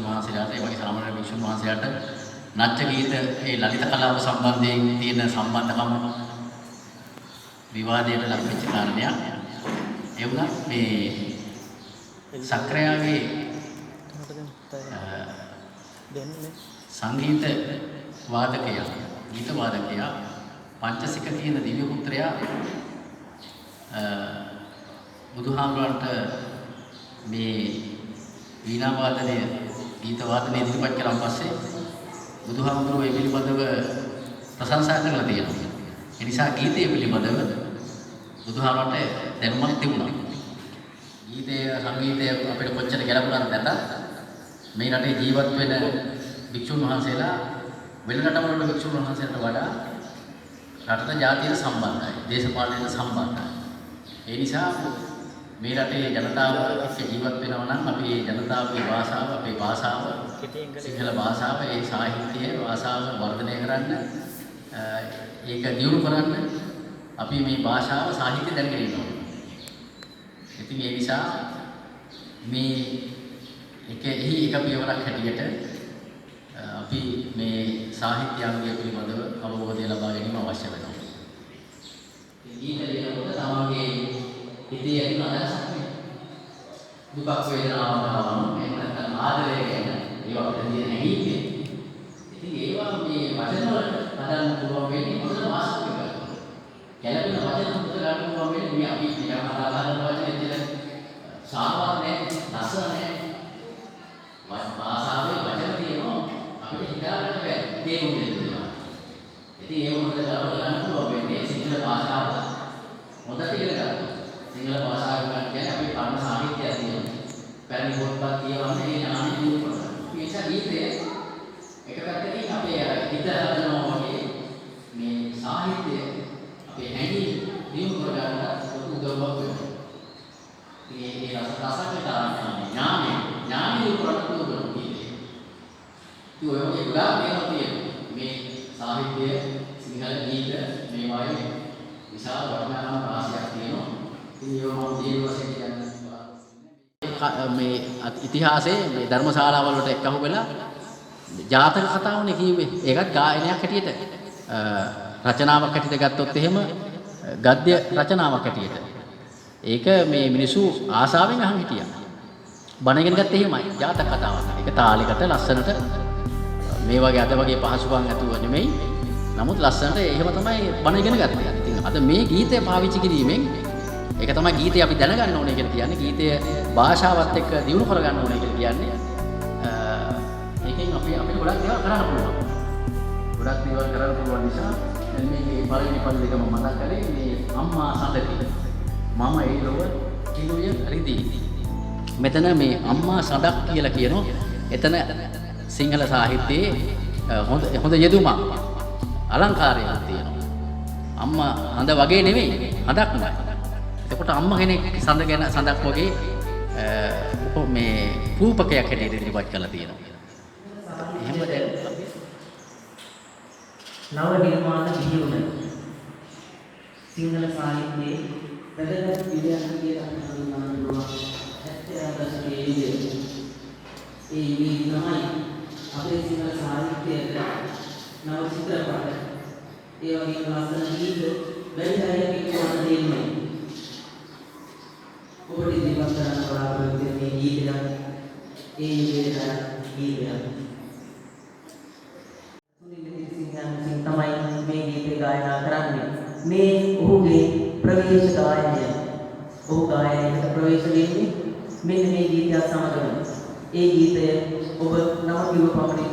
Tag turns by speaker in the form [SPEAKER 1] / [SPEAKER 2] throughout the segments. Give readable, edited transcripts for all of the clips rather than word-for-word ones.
[SPEAKER 1] භික්ෂුන් වහන්සේලාට ඒ වගේ සාමාන්‍ය භික්ෂුන් වහන්සේලාට නාට්‍ය ගීත ඒ ලලිත කලාව සම්බන්ධයෙන් තියෙන සම්බන්ධකම විවාදයට ලක් වෙච්ච කාරණයක්. ඒ වුණත් මේ සක්‍රයාගේ සංගීත වාදකයා ගීත වාදකයා පංචසික කියන දිව්‍ය පුත්‍රයා බුදුහාමුදුරන්ට මේ වීණා වාදනය ගීත වාදනය ඉදිරිපත් කරන් පස්සේ බුදුහාමුදුරුවෝ ඒ පිළිබඳව ප්‍රශංසා කරලා තියෙනවා. ඒ නිසා ගීතය පිළිබඳව බුදුහාමුදුරන්ට දැනුමක් තිබුණා. ගීතය සංගීතය අපිට කොච්චර ගැළපුණාද නැතත් මේ රටේ ජීවත් වෙන භික්ෂුන් වහන්සේලා වෙන රටවල භික්ෂුන් වහන්සේලාට වඩා රටට ජාතියට සම්බන්ධයි, දේශපාලනයට සම්බන්ධයි. ඒ නිසා මේ රටේ ජනතාව එක්ක ජීවත් වෙනවා නම් අපි මේ ජනතාවගේ භාෂාව, අපේ භාෂාව, සිංහල භාෂාව, ඒ සාහිත්‍යය, භාෂාව වර්ධනය කරන්න, ඒක දියුණු කරන්න අපි මේ භාෂාව, සාහිත්‍ය දැනගෙන ඉන්න ඕනේ. ඉතින් ඒ නිසා මේ එක පියවරක් හැටියට අපි මේ සාහිත්‍යාංගය පිළිබඳව අවබෝධය ලබා ගැනීම අවශ්‍ය වෙනවා. ගීත ලියනකොට තමගේ හිතේ ඇති අදහසක් නේ. දුක් වේදනාවක් ආවම එහෙම නැත්නම් ආදරය ගැන ඒවා අපිට තියෙන හැඟීම්. ඉතින් ඒවා මේ වචන වලට හදන්න පුළුවන් වෙන්නේ මොකද වාස්තවික කරලා. ගැළපෙන වචන හොදලා ගන්න පුළුවන් වෙන්නේ මේ අපි කියන කතා කරන වචනේ තියෙන සාමාන්‍ය ලස්සන නැහැ. භාෂාවේ වචන තියෙනවා අපිට හිතාගන්න බැහැ තේරුම් දෙන්න. ඉතින් ඒක මොකද කරලා ගන්න පුළුවන් වෙන්නේ සිංහල භාෂාව හොඳට ඉගෙන ගන්න. සිංහල භාෂාව කියන්නේ අපි පරණ සාහිත්‍යය තියෙනවා. පැරණි පොත්පත් කියවන්නේ ඒ ඥානෙ දිනු කරනවා. මේ නිසා ගීතය එක පැත්තකින් අපේ හිත හදනවා වගේ මේ සාහිත්‍යය අපේ හැඟීම් දිනු කරගන්න උදව්වක් වෙනවා. ඒ රසකතාවේ ඥානෙ දිනු කරගන්න උදව් ගීතය. ඒ වගේ ගොඩාක් දේවල් තියෙනවා. මේ සාහිත්‍යය සිංහල ගීත මේ වගේ විශාල වටිනාකම් රාශියක් තියෙනවා. මේ ඉතිහාසයේ මේ ධර්මශාලාවල වලට එක්කහු වෙලා ජාතක කතාවනේ කියුවේ. ඒකත් ගායනයක් හැටියට රචනාවක් හැටියට ගත්තොත් එහෙම ගද්‍ය රචනාවක් හැටියට. ඒක මේ මිනිස්සු ආසාවෙන් අහන් හිටියා. බණ ඉගෙන ගත්තේ එහෙමයි ජාතක කතාවක්. ඒක තාලයකට ලස්සනට මේ වගේ අද වගේ පහසුකම් ඇතුව නෙමෙයි. නමුත් ලස්සනට එහෙම තමයි බණ ඉගෙන ගත්තේ. ඉතින් අද මේ ගීතය පාවිච්චි කිරීමෙන් ඒක තමයි ගීතය අපි දැනගන්න ඕනේ කියලා කියන්නේ. ගීතය භාෂාවත් එක්ක දියුණු කරගන්න ඕනේ කියලා කියන්නේ. ඒකෙන් අපිට ගොඩක් දේවල් කරන්න පුළුවන්. ගොඩක් දේවල් කරන්න පුළුවන් නිසා දැන් මේකේ පළවෙනි පද දෙකම මතක් කරේ මේ අම්මා සඳකි. මම ඒ ලොව කිලුය රිදී. මෙතන මේ අම්මා සඳක් කියලා කියනවා. එතන සිංහල සාහිත්‍යයේ හොඳ යෙදුමක් අලංකාරයක් තියෙනවා. අම්මා හඳ වගේ නෙවෙයි හඳක් නෑ. එතකොට අම්මා කෙනෙක් සඳක් වගේ මේ රූපකයක් හැටියට ඉදිරිපත් කරලා තියෙනවා. එහෙම
[SPEAKER 2] නව නිර්මාණ විහිුණ සිංහල සාහිත්‍යයේ වැදගත් විද්‍යාත්මක කියලා හඳුන්වන්න පුළුවන් 70 දශකයේ ඉඳි ඒ තමයි අපේ සිංහල සාහිත්‍යයට නව චිත්‍රපට ඒ වගේම ලස්සන ගීත වැඩි හරියක් කියවන්න දෙන්නේ. ඔබට ඉදිරිපත් කරන්න බලාපොරොත්තු වෙන මේ ගීතය ඒ යුගයේ ගීතයක්. සුනිල් සිංහන් තමයි මේ ගීතය ගායනා කරන්නේ. මේ ඔහුගේ ප්‍රවේශ ගායනය. ඔහු ගායනයට ප්‍රවේශ වෙන්නේ මෙන්න මේ ගීතයත් සමගම. ඒ ගීතය ඔබ නම කිව්ව පමණින්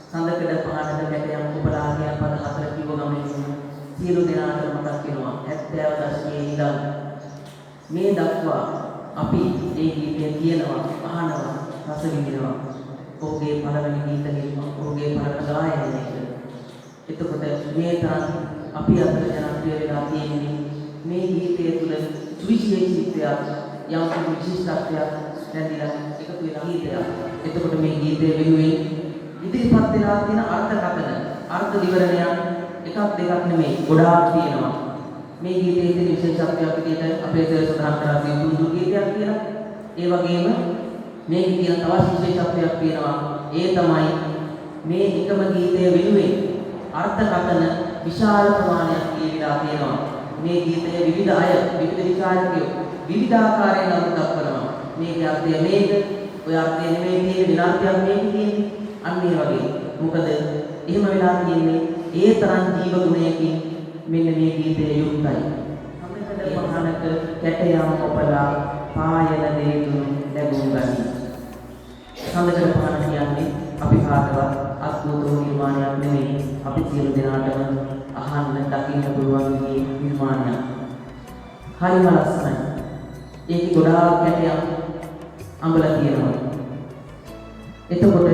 [SPEAKER 2] සඳකඩ පහකට දැකයන් ඔබලාගේ පද හතර කිව්ව ගමනින් සියලු දෙනාට මතක් වෙනවා 70 දශකයේ ඉඳන් මේ දක්වා අපි මේ ගීතය කියනවා අහනවා රස විඳිනවා. ඔහුගේ පළවෙනි ගීතයේ ඔහුගේ පළවෙනි ගායනයක. එතකොට මේ තරම් අපි අතර ජනප්‍රිය වෙලා තියෙන්නේ මේ ගීතය තුළ සුවිශේෂීත්වයක් යම් විශිෂ්ටත්වයක් දැනලා එකතු වෙලා ගීතයක්. එතකොට මේ ගීතය වෙනුවෙන් ඉදිරිපත් වෙලා තියෙන අර්ථකථන අර්ථ විවරණයන් එකක් දෙකක් නෙමෙයි ගොඩාක් තියෙනවා. මේ ගීතයේ තියෙන විශේෂත්වයක් විදිහට අපේ සර් සඳහන් කරලා තියෙන දුරු ගීතයක් කියලා. ඒ වගේම මේක කියන තවත් විශේෂත්වයක් තියෙනවා. ඒ තමයි මේ එකම ගීතය වෙනුවෙන් අර්ථකථන විශාල ප්‍රමාණයක් කියවිලා තියෙනවා. මේ ගීතය විවිධ අය, විවිධ විචාරකයෝ විවිධාකාරයෙන් අර්ථ දක්වනවා. මේකේ අර්ථය මේක, ඔය අර්ථය නෙමෙයි තියෙන්නේ, වෙන අර්ථයක් මේක තියෙන්නේ. අන්න ඒ වගේ. මොකද එහෙම වෙලා තියෙන්නේ ඒ තරම් ජීව ගුණයකින් මෙන්න මේ ගීතය යුක්තයි. සමහරකට පහනක කැටයම් ඔපලා පායන දේතුන් ලැබුම් ගනි. සඳකඩ පහන කියන්නේ අපි කාටවත් අද්භූත නිර්මාණයක් නෙමෙයි. අපි සියලු දෙනාටම අහන්න දකින්න පුළුවන් මේ නිර්මාණයක්. හරිම ලස්සනයි. ඒක ගොඩාක් කැටයම් අඹලා තියෙනවා. එතකොට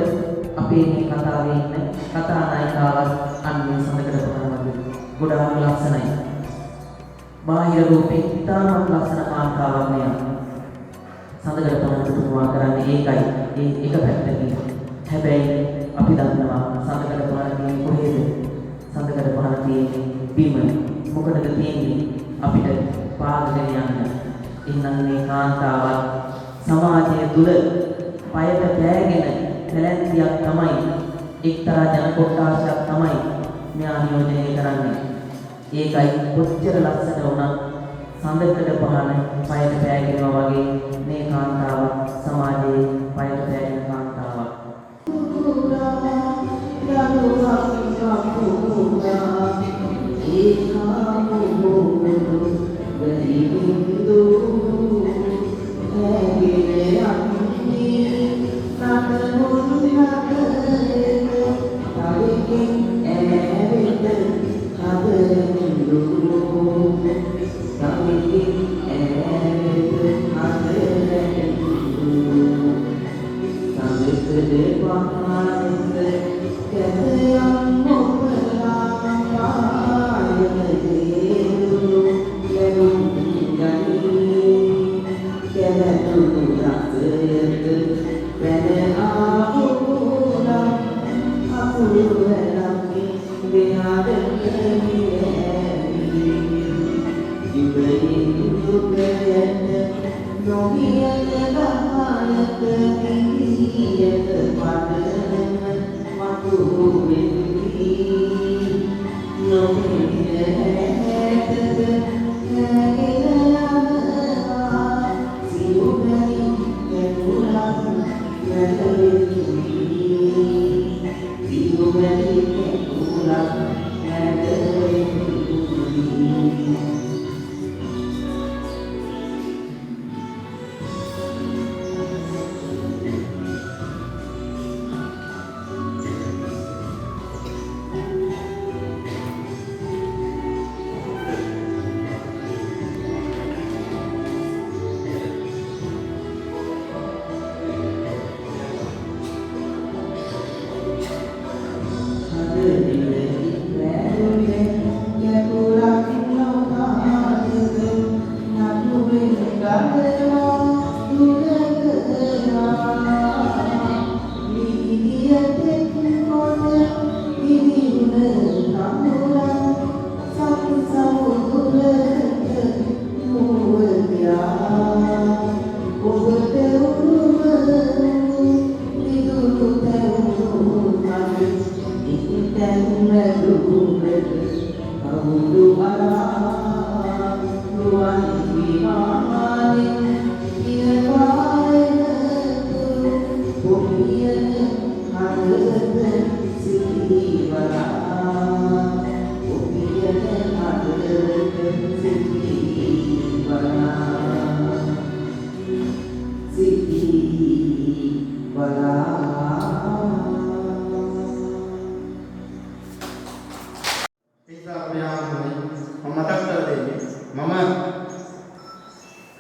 [SPEAKER 2] අපේ මේ කතාවේ ඉන්න කතා නායිකාවත් අන්නේ සඳකඩ පහන වගේ ගොඩාක් ලස්සනයි. බාහිර රූපේ ඉතාමත් ලස්සන කාන්තාවක් මෙයා. සඳකඩ පහන තුතුමා කරන්නේ ඒකයි. ඒ එක පැත්තකින්. හැබැයි අපි දන්නවා සඳකඩ පහන තියෙන්නේ කොහෙද? සඳකඩ පහන තියෙන්නේ බිම. මොකටද තියෙන්නේ? අපිට පාදගෙන යන්න. එහෙනම් මේ කාන්තාවත් සමාජය තුල පයට පෑගෙන පැලැන්තියක් තමයි, එක්තරා ජන කොට්ටාශයක් තමයි මෙයා නියෝජනය කරන්නේ. ඒකයි කොච්චර ලස්සන වුණත් සඳකඩ පහන පයට පෑගෙනවා වගේ මේ කාන්තාව සමාජයේ පයට පෑගෙන කාන්තාවක්.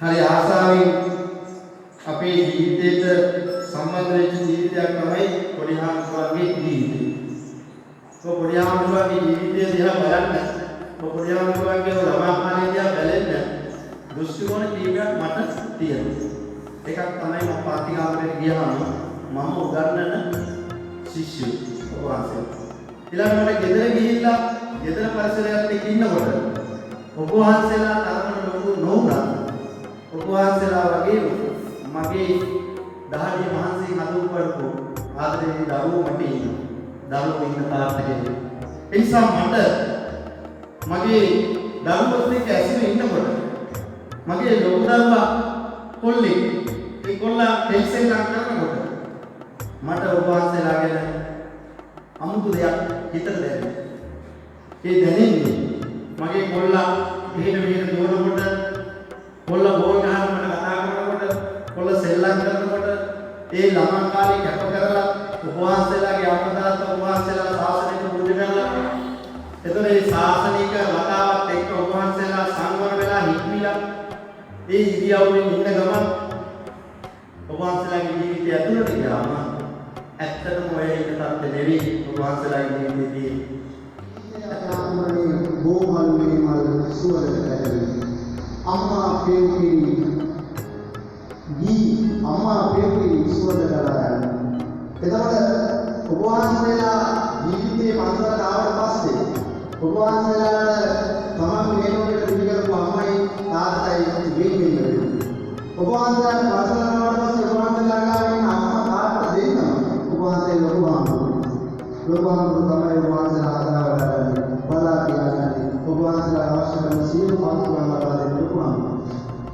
[SPEAKER 3] හරි ආසාවෙන් අපේ ජීවිතයට සම්බන්ධ වෙච්ච ජීවිතයක් තමයි පොඩිහාමුදුරුවන්ගේ ජීවිතය. පොඩිහාමුදුරුවන්ගේ ජීවිතය දිහා බලන්න, පොඩිහාමුදුරුවන්ගේ ළමා කාලේ දිහා බලන්න දෘෂ්ටි කෝණ කීපයක් මට තියෙනවා. එකක් තමයි මම පාතිකාමරේට ගියාම මම උගන්වන ශිෂ්‍යයෙක් වහන්සේ. ඊළඟට මට ගෙදර ගිහිල්ලා ගෙදර පරිසරයත් එක්ක ඉන්නකොට ඔබ වහන්සේලා තරම ලොකු නොවුණා. ඔබ වහන්සේලා වගේ මගේ දහඩිය මහන්සියෙන් හදු කරපු ආදරේ දරුවෝ මට ඉන්නවා. දරුවෝ ඉන්න තාත්තගේ. ඒ නිසා මට මගේ දරුවොත් එක්ක ඇසුරේ ඉන්නකොට මගේ ලොකු දරුවා කොල්ලෙක් ඒ කොල්ලා ටෙන්ෂන් කරනකොට මට ඔබ වහන්සේලා ගැන අමුතු දෙයක් හිතට දැනෙනවා. ඒ දැනෙන්නේ මගේ කොල්ලා එහෙට මෙහෙට දුවනකොට කොල්ලා බෝල් ගහන මට කතා කරනකොට කොල්ලා සෙල්ලම් කරනකොට ඒ ළමා කාලේ කැප කරලා ඔබ වහන්සේලාගේ අපදාත ඔබ වහන්සේලා ශාසනයට පුරුදු කරලා එතන මේ ශාසනික වතාවත් එක්ක ඔබ වහන්සේලා සංවර වෙලා හික්මිලා ඒ ඉරියව්වෙන් ඉන්න ගමන් ඔබ වහන්සේලාගේ ජීවිතය ඇතුළට ගියාම ඇත්තටම ඔය එක තත්ත්වෙ නෙවෙයි ඔබ වහන්සේලාගේ ජීවිතේ
[SPEAKER 4] ආත්මනේ බෝමල්මේ මල් සුවඳ අම්මා පෙව්කි දී අම්මා පෙව්කි සුවඳ කරලා එතකොට ඔබ වහන්සේලා ජීවිතේ පන්සලට ආවට පස්සේ ඔබ වහන්සේලාට තමන් මේනොකට පිළිගත්තු අම්මයි තාත්තයි වෙන් වෙනවා. ඔබ වහන්සේලාට පන්සලට ආවට පස්සේ ඔබ වහන්සේලා ගාවින් අම්මා තාත්තා දෙන්නම ඔබ වහන්සේ ලොකු ආමතුරු. ලොකු ආමතුරු තමයි ඔබ වහන්සේලා හදාගන්නේ. බලා කියන්නේ ඔබ වහන්සේලා අවශ්‍ය කරන සියලු පන්සලවල ලබා දෙන්න ලොකු ආමතුරු.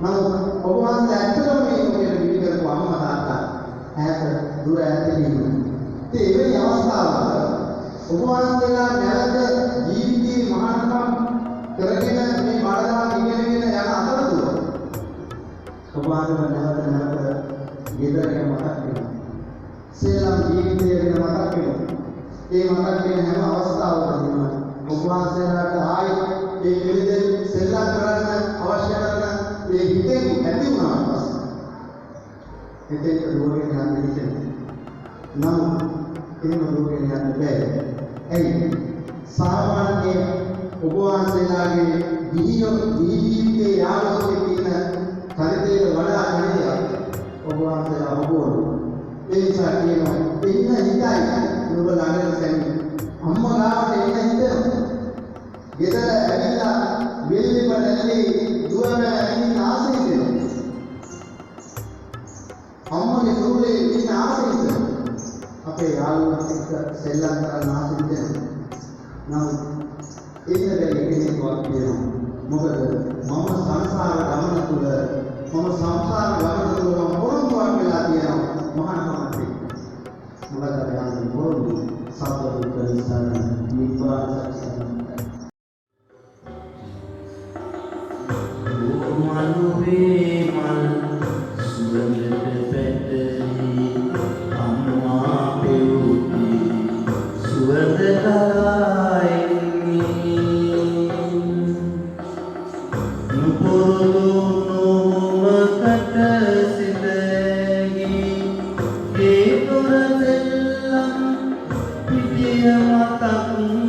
[SPEAKER 4] නමුත් ඔබ වහන්සේ ඇත්තටම මේකට පිළිගත්තු අම්මා තාත්තා ඈත දුර ඈතේ ඉන්නවා. ඒ වෙයි අවස්ථාවක ඔබ වහන්සේලා නැවත ජීවිතේ මහානකම් කරගෙන මේ බාධා ඉගෙනගෙන යන අතරතුර ඔබ වහන්සේලා නැවත ගෙදර ගැන මතක් වෙනවා. සේලම් ජීවිතය ගැන මතක් වෙනවා. ඒ මතක් වෙන හැම අවස්ථාවකදීම ඔබ වහන්සේලාට ආයි ඒ පිළිදෙල් සෙල්ලම් කරන්න අවශ්‍ය කරන ඒ හිතේ ඇති වුණාට පස්සේ එතෙක් දුවගෙන යන්න හිතෙනවා. නම් එහෙම දුවගෙන යන්න බැහැ. ඇයි? සාමාන්‍ය ඔබ වහන්සේලාගේ ජීවිතයේ යාළුවෙක් ඉන්න චරිතයට වඩා චරිතයක් ඔබ වහන්සේලා ඔබවලු. ඒ නිසා කියනවා එන්න හිතයි ඔබ ළඟට සැමි. අම්මා ගාවට එන්න හිතෙනවා. ගෙදර ඇවිල්ලා වෙල්ලෙම නැල්ලේ දුවන ඇවිත් ආසෙ හිතෙනවා. අම්මගේ සූලේ ඉන්න ආසෙ හිතෙනවා. අපේ යාළුවන්ට එක්ක සෙල්ලම් කරන්න ආසෙ හිතෙනවා. නමුත් ඒක දෙයක් කෙනෙක්වත් කියනවා. මොකද මම සංසාර ගමන තුල පොරොන්දුවක් වෙලා තියෙනවා මහානකමට. මොකද අපි පොරොන්දු සම්පූර්ණ කරගන්න නිපාත සත්‍යය.
[SPEAKER 3] මනුවේ මල් සුවඳට පැටලී අම්මා පෙව්කි සුවඳ කරායිනි නුපුරුදු නොමකට සිටගි ඒ තොර සෙල්ලම් පිටිය මතක්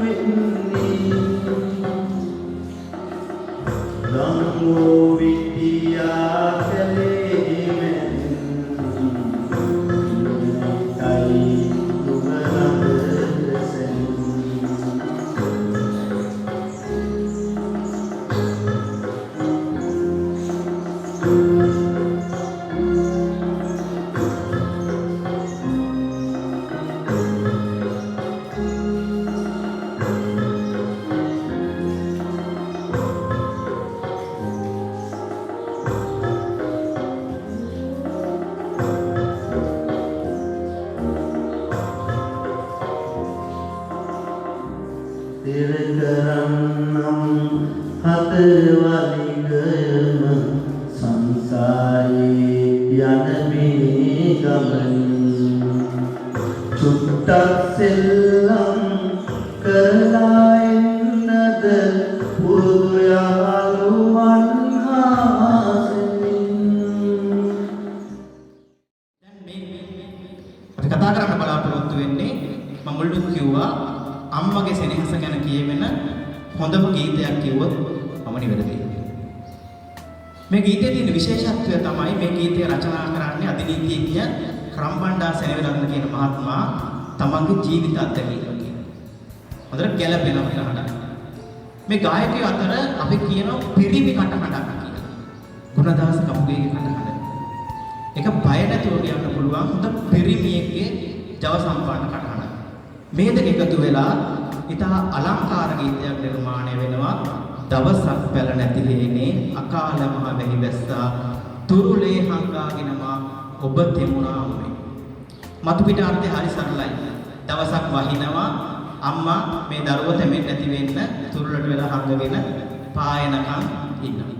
[SPEAKER 3] වෙන්නේ ගංගෝ විද්‍යා කලේ මෙන් තයි දුමලදසෙන් තිරකරන්නම් හතවලිගම සංසාරේ යන මේ ගමන චුට්ටක් සෙල්ලම් කරලා එන්නද පුරුදු යාළුවන් හාසෙමින්.
[SPEAKER 5] අපි කතා කරන්න බලාපොරොත්තු වෙන්නේ මම මුලින්ම කිව්වා අම්මගේ සෙනෙහස ගැන කියවෙන හොඳම ගීතයක් කිව්වොත් මම නිවැරදියි. මේ ගීතයේ තියෙන විශේෂත්වය තමයි මේ ගීතය රචනා කරන්නේ අධිනීතිඥ රම්බණ්ඩා සෙනවිරත්න කියන මහත්මයා තමන්ගේ ජීවිත අත්දැකීම කියන. හොඳට ගැළපෙනවා කියලා. මේ ගායකයෝ අතර අපි කියනවා පිරිමි කටහඬක් කියලා. ගුණදාස කපුගේගේ කටහඬ. ඒක බය නැතුව කියන්න පුළුවන් හොඳ පිරිමියෙක්ගේ ජව සම්පන්න කටහඬ. මේ දෙක එකතු වෙලා ඉතා අලංකාර ගීතයක් නිර්මාණය වෙනවා. දවසක් පැල නැති හේනේ අකාල මහ වැහි වැස්සා තුරුලේ හංගාගෙනම ඔබ තෙමුණා අම්මේ. මතු පිට අර්ථය හරි සරලයි. දවසක් වහිනවා අම්මා මේ දරුව තෙමෙන්නේ නැති වෙන්න තුරුලට වෙලා හංගගෙන පායනකම් ඉන්නවා.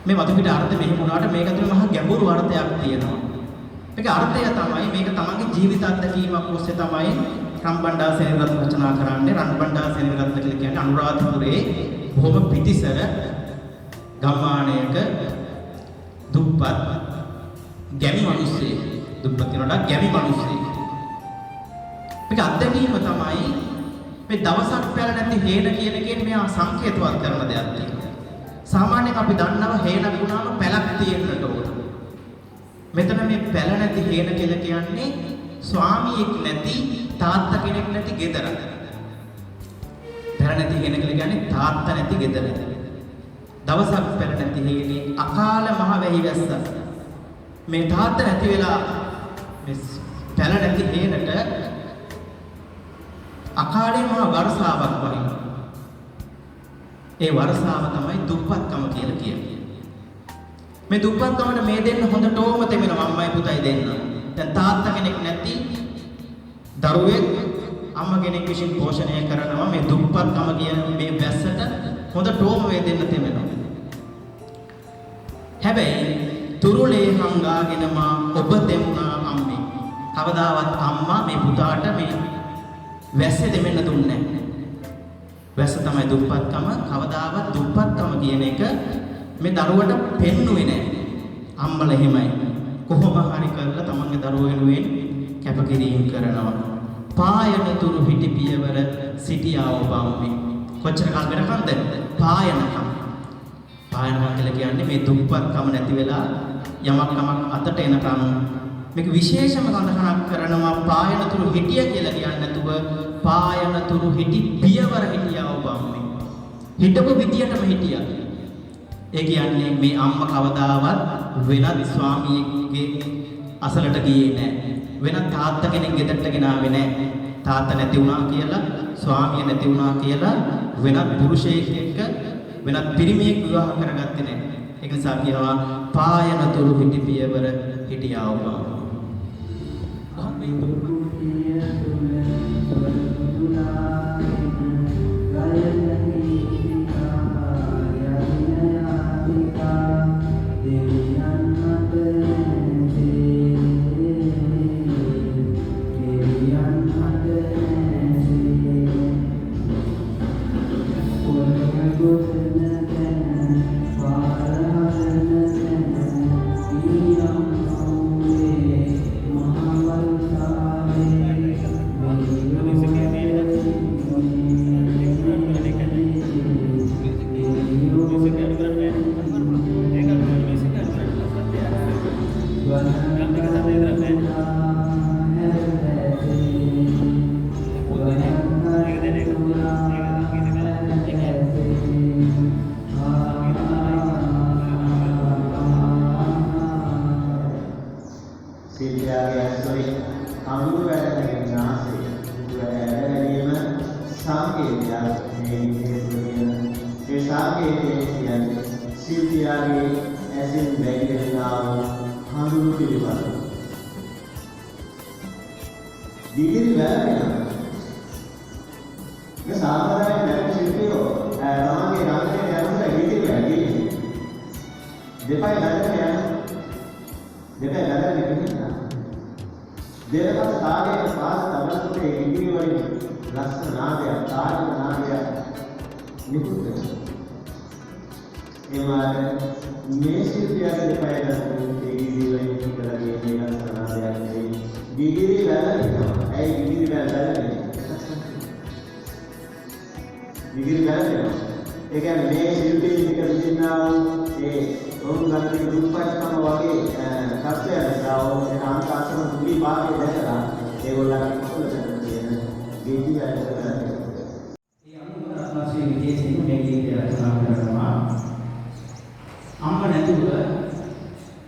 [SPEAKER 5] මේ මතු පිට අර්ථය මෙහෙම වුණාට මේක තුළ මහා ගැඹුරු අර්ථයක් තියෙනවා. මේක අර්ථය තමයි මේක තමන්ගේ ජීවිත අත්දැකීමක් ඔස්සේ තමයි රන්බණ්ඩා සෙනවිරත්න රචනා කරන්නේ. රන්බණ්ඩා සෙනවිරත්න කියලා කියන්නේ අනුරාධපුරයේ බොහොම පිටිසර ගම්මානයක දුප්පත් ගැමි මිනිස්සෙක්. දුප්පත් කෙනාට ගැමි මිනිස්සෙක්. මේක අත්දැකීම තමයි මේ දවසක් පැල නැති හේන කියන එකෙන් මෙයා සංකේතවත් කරන දෙයක් තියෙනවා. සාමාන්‍යයෙන් අපි දන්නවා හේනක් වුණාම පැලක් තියෙන්නට ඕන. මෙතන මේ පැල නැති හේන කියලා කියන්නේ ස්වාමියෙක් නැති තාත්තා කෙනෙක් නැති ගෙදර. පැල නැති හේන කියලා කියන්නේ තාත්තා නැති ගෙදර. දවසක් පැල නැති හේනේ අකාල මහ වැහි වැස්ස. මේ තාත්තා නැති වෙලා මේ පැල නැති හේනට අකාලේ මහ වර්ෂාවක් වහිනවා. ඒ වර්ෂාව තමයි දුප්පත්කම කියලා කියන්නේ. මේ දුප්පත්කමට මේ දෙන්න හොඳටම තෙමෙනවා අම්මයි පුතයි දෙන්න. දැන් තාත්තා කෙනෙක් නැති දරුවෙක් අම්මා කෙනෙක් විසින් පෝෂණය කරනවා. මේ දුප්පත්කම කියන මේ වැස්සට හොඳටම මේ දෙන්න තෙමෙනවා. හැබැයි තුරුලේ හංගාගෙනම ඔබ තෙමුණා අම්මේ. කවදාවත් අම්මා මේ පුතාට මේ වැස්සේ දෙමෙන්න දුන්නේ නැහැ. වැස්ස තමයි දුප්පත්කම. කවදාවත් දුප්පත්කම කියන එක මේ දරුවට පෙන්නුවේ නැහැ. අම්මලා එහෙමයි. කොහොම හරි කරලා තමන්ගේ දරුවෝ වෙනුවෙන් කැපකිරීම කරනවා. පායන තුරු හිටි පියවර සිටියා ඔබ අම්මේ. කොච්චර කාල වෙනකන්ද? පායනකම්. පායනකම් කියලා කියන්නේ මේ දුප්පත්කම නැති වෙලා යමක් අතට එනකම්. මේක විශේෂම සඳහනක් කරනවා පායන තුරු හිටිය කියලා කියන්නේ නැතුව පායන තුරු හිටි පියවර හිටියා ඔබ අම්මේ. හිටපු විදියටම හිටියා. ඒ කියන්නේ මේ අම්මා කවදාවත් වෙනත් ස්වාමියෙක්ගේ අසලට ගියේ නැහැ. වෙනත් තාත්තා කෙනෙක් ගෙදරට ගෙනාවේ නැහැ. තාත්තා නැති වුණා කියලා, ස්වාමියා නැති වුණා කියලා වෙනත් පුරුෂයෙක් එක්ක වෙනත් පිරිමියෙක් විවාහ කරගත්තේ නැහැ. ඒක නිසා කියනවා පායන තුරු හිටි පියවර හිටියා ඔබ.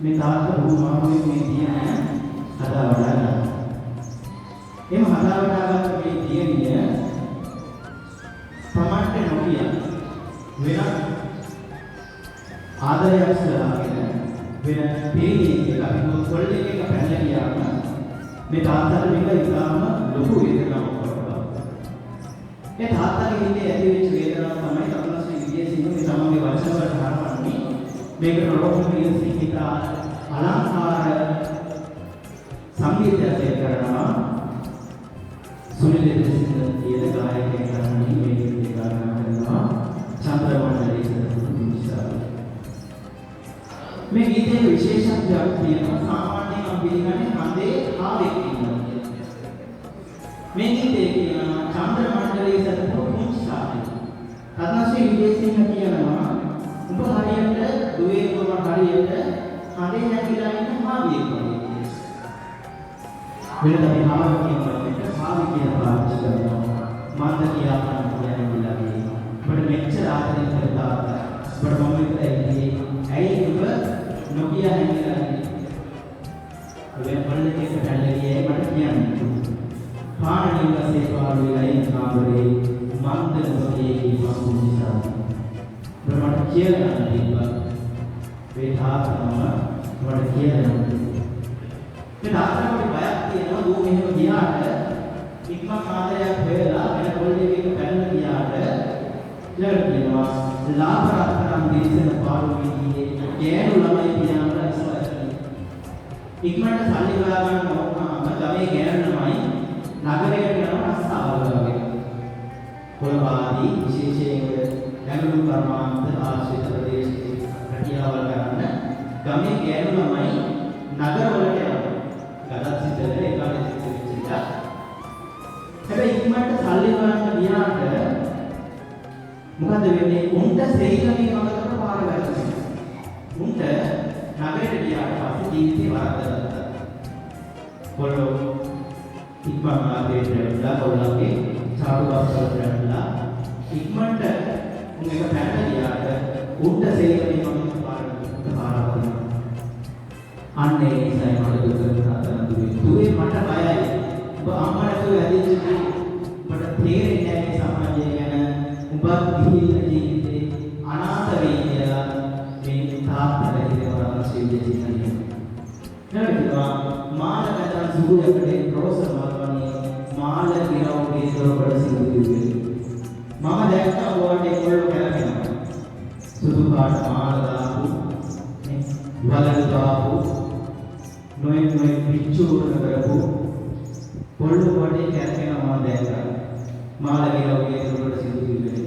[SPEAKER 5] මේ තාත්තා බුදුමාහුවේ මේ දියණිය හදා වඩා ගන්නවා. එහෙම හදා වඩාගත්ත මේ දියණිය තමන්ට නොකිය වෙන ආදරයක් සලාගෙන වෙන තේරියක අපි කොල්ලෙක් එක පැනලා ගියාම මේ තාත්තට මේක ඉතාම ලොකු වේදනාවක් වුණා. ඒ තාත්තගේ හිතේ ඇති වෙච්ච වේදනාව තමයි කරුණාසී විජේසිංහ මේ තමන්ගේ වචන වලට හරවන්නේ. මේක රොබෝට් සිහිත අලංකාර සංගීතය කරනවා. සුනිල් දෙසිංහ කියන ගායකයෙක් කරන්නේ මේ ගීත ගායනා කරනවා. චන්ද්‍රමණ්ඩලී සර් මේ ගීතයේ විශේෂත්වයක් තියෙනවා. සාමාන්‍යයෙන් අපි පිළිගන්නේ හඳේ ආවෙක් ඉන්නවා කියලා. මේ ගීතයේ කියනවා චන්ද්‍රමණ්ඩලී සර් පුංචි සාපේ. කරුණාසී විජේසිංහ කියනවා උඹ හරියට දුවේ කොම හරියට හඳේ නැතිලා ඉන්න ආවෙක් වගේ කියලා. වෙනදා මේ ආවෙක් කියනකොට ආවෙක් කියන පාවිච්චි කරනවා. මන්ද කියලා කියන්නේ කියලා. අපිට මෙච්චර ආදරෙන් කරලා අපිට මම විතරයි ඇයි ඔබ නොකිය හැකිලා ඔය පොල්ලේ කඩලියේ මට කියන්නේ පාණි වසේ පාළුවේයි කාමරේ මන්ද නොකියේ කිව්වා නිසා මට කියලා තිබ්බා මේ තාත්තම මට කියලා මේ තාත්තට බයක් තියෙනවා ඌ මෙහෙම ගියාට ඉක්ම ආදරයක් වෙලා වෙන පොල්ලේ එක පැනලා ගියාට කියනවා ලාභරත්නම් දේශන පාළුවේදී ගෑනු ළමයි පියාඹලා ඉස්සරහට ඉක්මනට සල්ලි හොයා ගන්න ඕනම ගමේ ගෑනු ළමයි නගරයට යනවා රස්සාවල් වගේ කොළපාදී විශේෂයෙන් නැගලු කර්මාන්ත ආශ්‍රිත ප්‍රදේශයේ රැකියාවල් කරන්න ගමේ ගෑනු ළමයි නගරවලට යනවා ගලත් සිටලා ඒ කාලේ සිටිච්චා හැබැයි ඉක්මනට සල්ලි හොයන්න ගියාට මොකද වෙන්නේ උන්ට සේකමේ මගකට පාර වැටෙනවා. උන්ට නගරයට ගියාට පස්සේ ජීවිතේ වරද්දගත්තා. කොල්ලෝ ඉක්මන ආදේට ඇවිල්ලා කොල්ලන්ගේ සාඩු බස්සට ඇවිල්ලා ඉක්මනට උන්ගේ පැනලා ගියාට උන්ට සේකමේ මගකට පාර වැටෙනවා. අන්නේ ඒසයි මට දුක කරන්න දුවේ මට බයයි. ඔබ අම්මා නැතුව ඇදිච්ච මට තේරෙන්නේ නැහැ මේ සමාජය ගැන. උඹ ගිහිල්ලා ජීවිතේ අනාථ වෙයි කියලා මේ තාත්තට හිතවලා සිවිදෙන්නේ. නේදවා මාළකටන් සුදුයකටේ ප්‍රොෆෙසර් මාතවනි මාළ ගිරවුගේ දොරකඩ සිදුවේ. මම දැක්කා ඔයාලට ඒගොල්ලෝ කරගෙනවා. සුදු පාට මාළ දාපු වලල් දාපු නොයේ පිච්චුර කරපු පොළොව වටේ කරගෙනවා මම දැක්කා. මාළ ගිරවුගේ දොරකඩ සිදුවේ.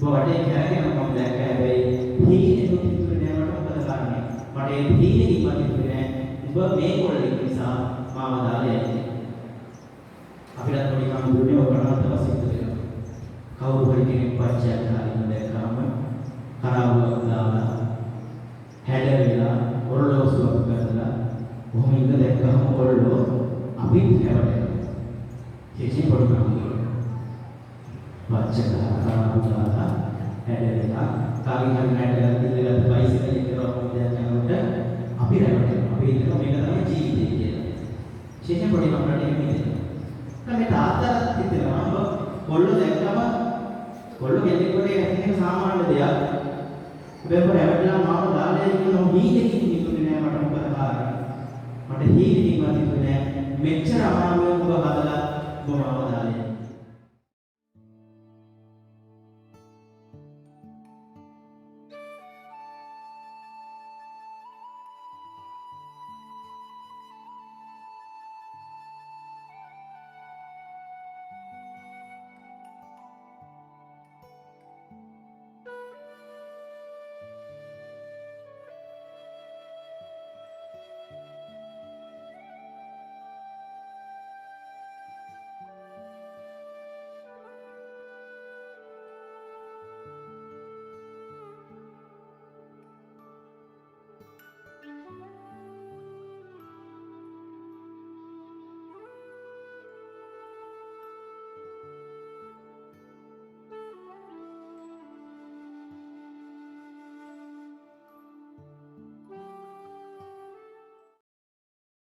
[SPEAKER 5] බොඩේ කැරගෙන මම දැක්ක හැබැයි හීනේ දුක්තුනේ නෑවට මොකද කරන්නේ මට ඒ හීනේ කිව්වන්නේ නෑ ඔබ මේ කොල්ලෙක් නිසා මාව දාලා යන්නේ අපිට පොඩි කම දුන්නේ ඔකට අවශ්‍ය වෙනවා කවුරු හරි කෙනෙක් පච්චයක් හරින්න දැක්කම කරාවුවක් දාලා හැඩ වෙලා ඔරලෝසුවක් කරලා කොහොම ඉඳ දැක්කම ඔරලෝ අපි හැවටෙනවා කිසි පොඩි කම පච්චකහරාවුලා හැදෙලා කාගේ හරි නැටලා ඉඳලා බයිසිකල් එක කරවන්න යනකොට අපි රැවටෙනවා. අපි හිතනවා මේක තමයි ජීවිතය කියලා. ශේෂ පොඩි කමකට එන්නේ. මේ තාත්තාට හිතෙනවා කොල්ලෝ දැක්කම කොල්ලෝ කෙනෙකුට ඇතිවෙන සාමාන්‍ය දෙයක්. හැබැයි රැවටලා මාව දාලා ඉන්න හීනකින් හිතුනේ නෑ මට මොකද කාරණා. මට හීනකින්වත් හිතුනේ නෑ මෙච්චර අමාරුවෙන් ඔබ හදලා ඔබ මාව දාලා